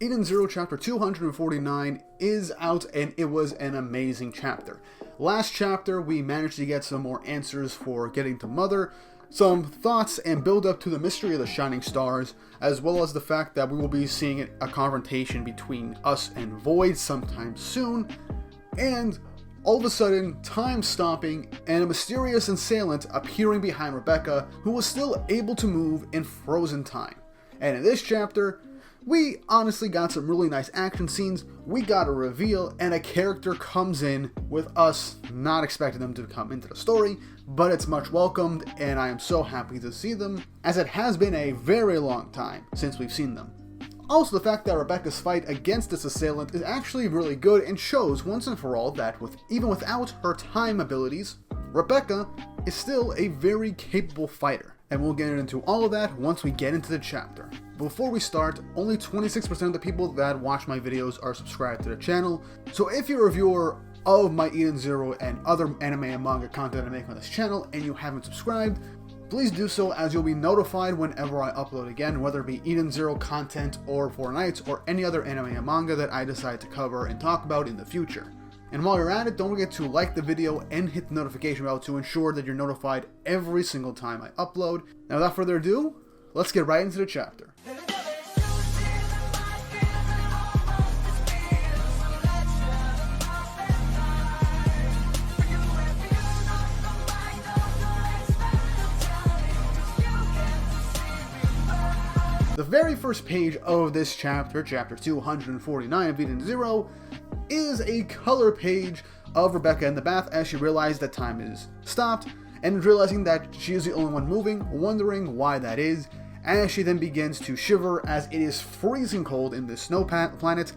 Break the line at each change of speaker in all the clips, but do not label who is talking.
Eden Zero Chapter 249 is out, and it was an amazing chapter. Last chapter, we managed to get some more answers for getting to Mother, some thoughts and build up to the mystery of the Shining Stars, as well as the fact that we will be seeing a confrontation between us and Void sometime soon, and all of a sudden, time stopping and a mysterious assailant appearing behind Rebecca, who was still able to move in frozen time. And in this chapter, we honestly got some really nice action scenes, we got a reveal, and a character comes in with us not expecting them to come into the story, but it's much welcomed, and I am so happy to see them, as it has been a very long time since we've seen them. Also, the fact that Rebecca's fight against this assailant is actually really good and shows once and for all that even without her time abilities, Rebecca is still a very capable fighter. And we'll get into all of that once we get into the chapter. Before we start, only 26% of the people that watch my videos are subscribed to the channel, so if you're a viewer of my Eden Zero and other anime and manga content I make on this channel and you haven't subscribed, please do so, as you'll be notified whenever I upload again, whether it be Eden Zero content or 4 Nights or any other anime and manga that I decide to cover and talk about in the future. And while you're at it, don't forget to like the video and hit the notification bell to ensure that you're notified every single time I upload. Now without further ado, let's get right into the chapter. The very first page of this chapter, chapter 249 of Eden Zero, is a color page of Rebecca in the bath as she realizes that time is stopped, and realizing that she is the only one moving, wondering why that is, as she then begins to shiver as it is freezing cold in this snow planet,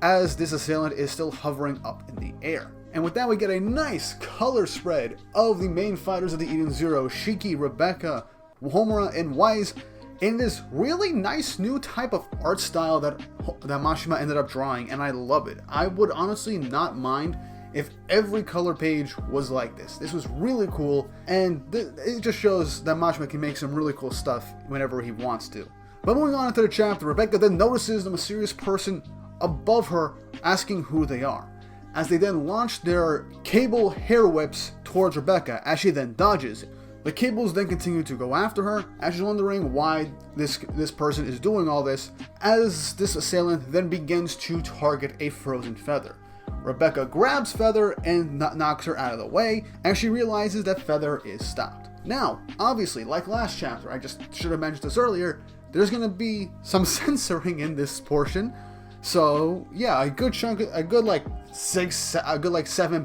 as this assailant is still hovering up in the air. And with that, we get a nice color spread of the main fighters of the Eden Zero, Shiki, Rebecca, Homura, and Wise, in this really nice new type of art style that Mashima ended up drawing, and I love it. I would honestly not mind if every color page was like this. This was really cool, and it just shows that Mashima can make some really cool stuff whenever he wants to. But moving on into the chapter, Rebecca then notices the mysterious person above her asking who they are, as they then launch their cable hair whips towards Rebecca, as she then dodges. The cables then continue to go after her, as she's wondering why this person is doing all this, as this assailant then begins to target a frozen Feather. Rebecca grabs Feather and knocks her out of the way, as she realizes that Feather is stopped. Now, obviously, like last chapter, I just should have mentioned this earlier, there's going to be some censoring in this portion. So, yeah, a good 7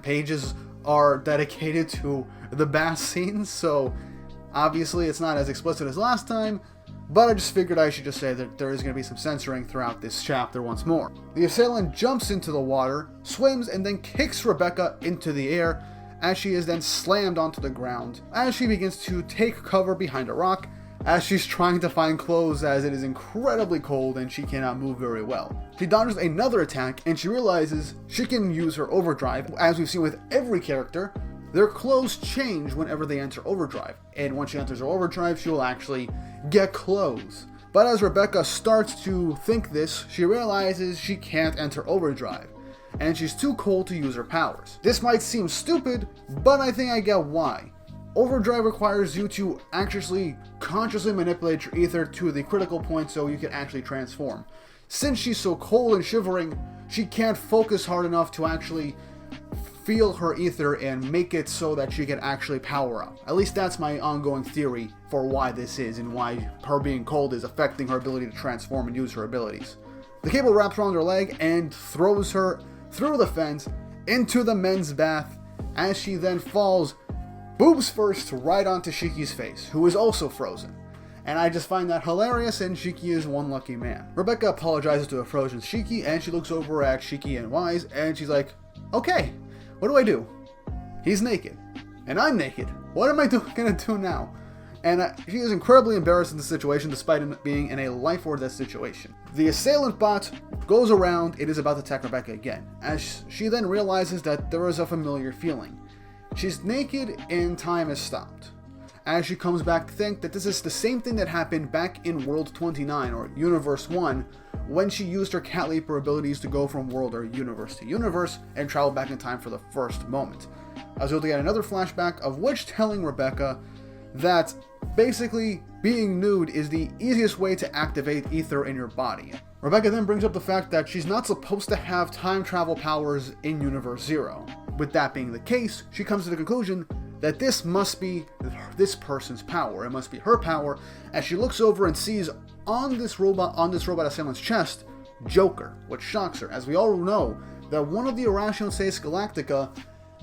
pages are dedicated to the bath scenes, so obviously it's not as explicit as last time, but I just figured I should just say that there is going to be some censoring throughout this chapter once more. The assailant jumps into the water, swims, and then kicks Rebecca into the air, as she is then slammed onto the ground, as she begins to take cover behind a rock, as she's trying to find clothes as it is incredibly cold and she cannot move very well. She dodges another attack, and she realizes she can use her overdrive. As we've seen with every character, their clothes change whenever they enter overdrive, and once she enters her overdrive, she will actually get clothes. But as Rebecca starts to think this, she realizes she can't enter overdrive, and she's too cold to use her powers. This might seem stupid, but I think I get why. Overdrive requires you to actually consciously manipulate your ether to the critical point so you can actually transform. Since she's so cold and shivering, she can't focus hard enough to actually feel her ether and make it so that she can actually power up. At least that's my ongoing theory for why this is, and why her being cold is affecting her ability to transform and use her abilities. The cable wraps around her leg and throws her through the fence into the men's bath, as she then falls boobs first right onto Shiki's face, who is also frozen. And I just find that hilarious, and Shiki is one lucky man. Rebecca apologizes to a frozen Shiki, and she looks over at Shiki and Wise, and she's like, okay, what do I do? He's naked, and I'm naked. What am I gonna do now? And she is incredibly embarrassed in the situation, despite him being in a life or death situation. The assailant bot goes around, it is about to attack Rebecca again, as she then realizes that there is a familiar feeling. She's naked and time has stopped. As she comes back to think that this is the same thing that happened back in World 29 or Universe 1, when she used her cat leaper abilities to go from world or universe to universe and travel back in time for the first moment. I was able to get another flashback of which telling Rebecca that basically being nude is the easiest way to activate ether in your body. Rebecca then brings up the fact that she's not supposed to have time travel powers in Universe 0. With that being the case, she comes to the conclusion that this must be this person's power. It must be her power, as she looks over and sees on this robot assailant's chest, Joker, which shocks her, as we all know that one of the Irrationales Galactica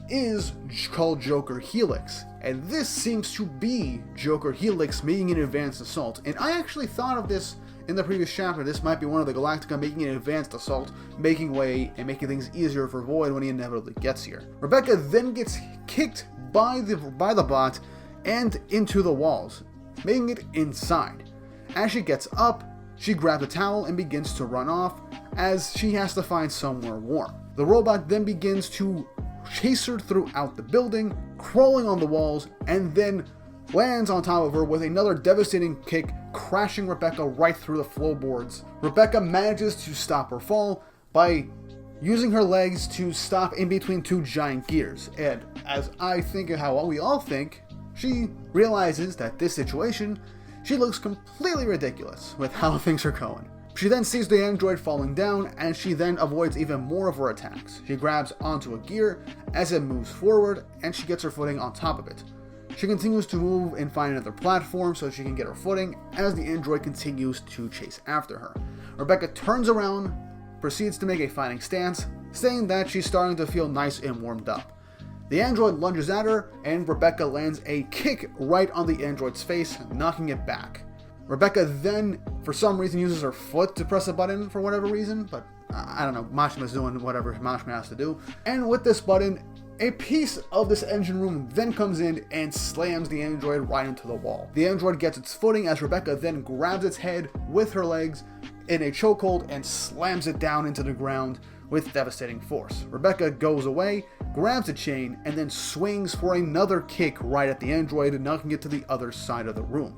is called Joker Helix, and this seems to be Joker Helix making an advanced assault. And I actually thought of this in the previous chapter. This might be one of the Galactica making an advanced assault, making way and making things easier for Void when he inevitably gets here. Rebecca then gets kicked by the bot and into the walls, making it inside. As she gets up, she grabs a towel and begins to run off, as she has to find somewhere warm. The robot then begins to chase her throughout the building, crawling on the walls, and then lands on top of her with another devastating kick, crashing Rebecca right through the floorboards. Rebecca manages to stop her fall by using her legs to stop in between two giant gears, and as I think and how we all think, she realizes that this situation, she looks completely ridiculous with how things are going. She then sees the android falling down, and she then avoids even more of her attacks. She grabs onto a gear as it moves forward, and she gets her footing on top of it. She continues to move and find another platform so she can get her footing as the android continues to chase after her. Rebecca turns around, proceeds to make a fighting stance, saying that she's starting to feel nice and warmed up. The android lunges at her, and Rebecca lands a kick right on the android's face, knocking it back. Rebecca then, for some reason, uses her foot to press a button for whatever reason, but I don't know, Mashima's doing whatever Mashima has to do. And with this button, a piece of this engine room then comes in and slams the android right into the wall. The android gets its footing as Rebecca then grabs its head with her legs in a chokehold and slams it down into the ground with devastating force. Rebecca goes away, grabs a chain, and then swings for another kick right at the android, knocking it to the other side of the room.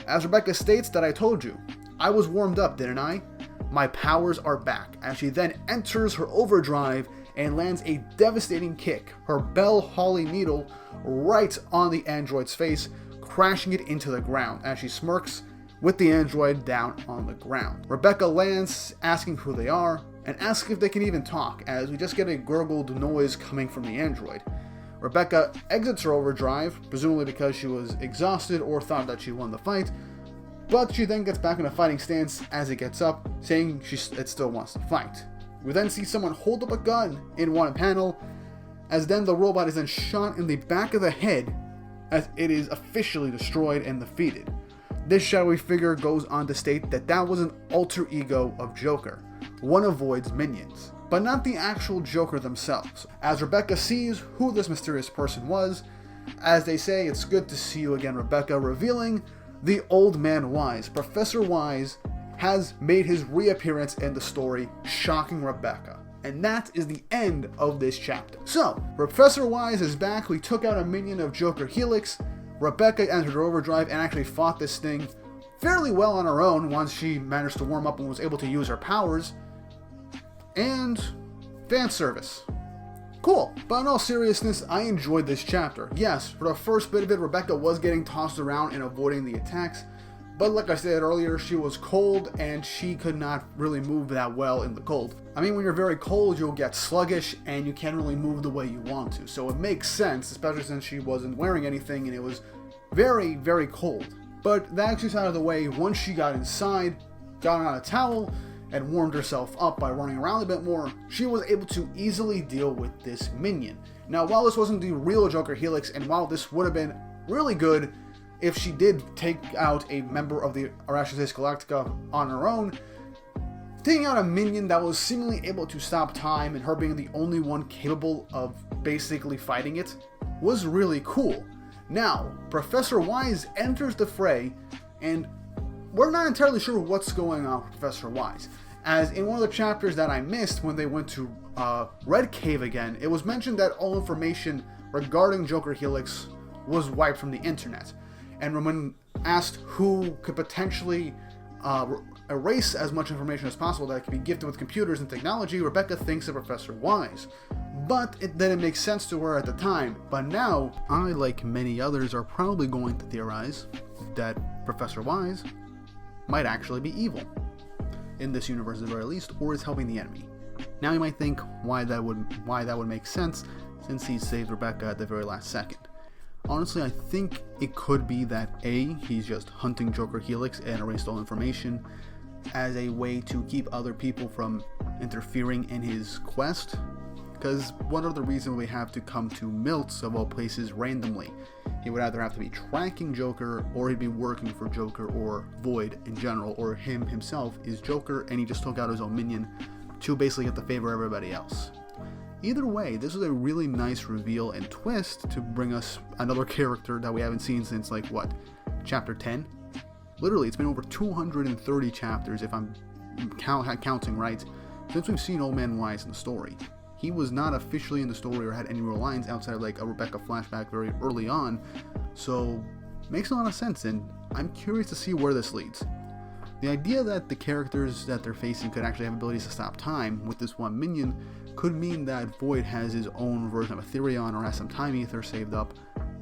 As Rebecca states that I told you, I was warmed up, didn't I? My powers are back, as she then enters her overdrive and lands a devastating kick, her Bell Holly needle, right on the android's face, crashing it into the ground as she smirks with the android down on the ground. Rebecca lands, asking who they are, and asks if they can even talk, as we just get a gurgled noise coming from the android. Rebecca exits her overdrive, presumably because she was exhausted or thought that she won the fight, but she then gets back in a fighting stance as it gets up, saying it still wants to fight. We then see someone hold up a gun in one panel, as then the robot is then shot in the back of the head as it is officially destroyed and defeated. This shadowy figure goes on to state that that was an alter ego of Joker, one of Void's minions, but not the actual Joker themselves. As Rebecca sees who this mysterious person was, as they say, "It's good to see you again, Rebecca," revealing the Old Man Wise. Professor Wise has made his reappearance in the story, shocking Rebecca. And that is the end of this chapter. So, Professor Wise is back. We took out a minion of Joker Helix. Rebecca entered her overdrive and actually fought this thing fairly well on her own once she managed to warm up and was able to use her powers. And fan service. Cool. But in all seriousness, I enjoyed this chapter. Yes, for the first bit of it, Rebecca was getting tossed around and avoiding the attacks. But like I said earlier, she was cold and she could not really move that well in the cold. I mean, when you're very cold, you'll get sluggish and you can't really move the way you want to. So it makes sense, especially since she wasn't wearing anything and it was very, very cold. But that actually out of the way, once she got inside, got on a towel, and warmed herself up by running around a bit more, she was able to easily deal with this minion. Now, while this wasn't the real Joker Helix, and while this would have been really good if she did take out a member of the Irrationales Galactica on her own, taking out a minion that was seemingly able to stop time and her being the only one capable of basically fighting it was really cool. Now, Professor Wise enters the fray, and we're not entirely sure what's going on with Professor Wise, as in one of the chapters that I missed when they went to Red Cave again, it was mentioned that all information regarding Joker Helix was wiped from the internet. And when asked who could potentially erase as much information as possible that can be gifted with computers and technology, Rebecca thinks of Professor Wise. But it didn't make sense to her at the time. But now, I, like many others, are probably going to theorize that Professor Wise might actually be evil. In this universe at the very least, or is helping the enemy. Now you might think why that would make sense, since he saved Rebecca at the very last second. Honestly, I think it could be that A, he's just hunting Joker Helix and erased all information as a way to keep other people from interfering in his quest. Because what other reason would we have to come to Milt's, of all places, randomly? He would either have to be tracking Joker, or he'd be working for Joker or Void in general, or him himself is Joker and he just took out his own minion to basically get the favor of everybody else. Either way, this was a really nice reveal and twist to bring us another character that we haven't seen since, like, what, chapter 10? Literally, it's been over 230 chapters, if I'm counting right, since we've seen Old Man Wise in the story. He was not officially in the story or had any real lines outside of like a Rebecca flashback very early on, so makes a lot of sense, and I'm curious to see where this leads. The idea that the characters that they're facing could actually have abilities to stop time with this one minion could mean that Void has his own version of Ethereon or has some time ether saved up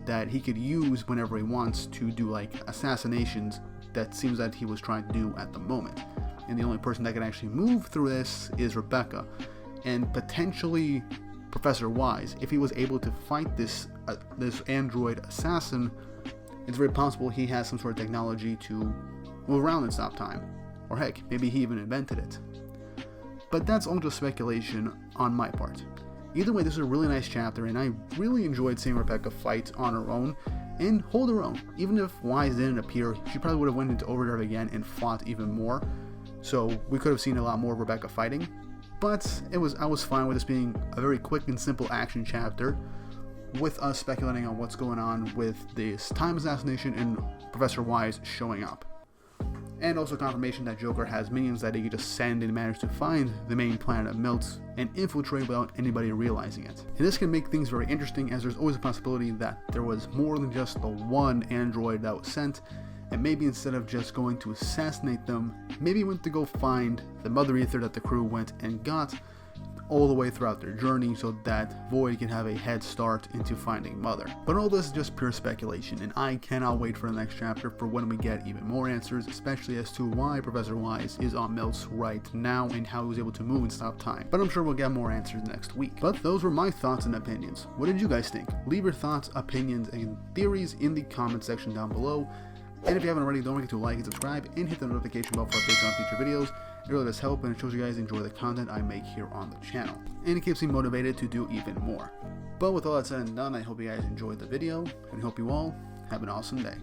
that he could use whenever he wants to do like assassinations that seems that he was trying to do at the moment. And the only person that can actually move through this is Rebecca. And potentially Professor Wise. If he was able to fight this android assassin, it's very possible he has some sort of technology to move around and stop time. Or heck, maybe he even invented it. But that's all just speculation on my part. Either way, this is a really nice chapter, and I really enjoyed seeing Rebecca fight on her own and hold her own. Even if Wise didn't appear, she probably would have went into overdrive again and fought even more. So we could have seen a lot more of Rebecca fighting. But I was fine with this being a very quick and simple action chapter, with us speculating on what's going on with this time assassination and Professor Wise showing up. And also confirmation that Joker has minions that he can just send and manage to find the main planet of Milt and infiltrate without anybody realizing it. And this can make things very interesting, as there's always a possibility that there was more than just the one android that was sent, and maybe instead of just going to assassinate them, maybe he went to go find the Mother Ether that the crew went and got all the way throughout their journey, so that Void can have a head start into finding Mother. But all this is just pure speculation, and I cannot wait for the next chapter for when we get even more answers, especially as to why Professor Wise is on Milt's right now and how he was able to move and stop time. But I'm sure we'll get more answers next week. But those were my thoughts and opinions. What did you guys think? Leave your thoughts, opinions, and theories in the comment section down below. And if you haven't already, don't forget to like and subscribe and hit the notification bell for updates on future videos. It really does help, and it shows you guys enjoy the content I make here on the channel. And it keeps me motivated to do even more. But with all that said and done, I hope you guys enjoyed the video, and I hope you all have an awesome day.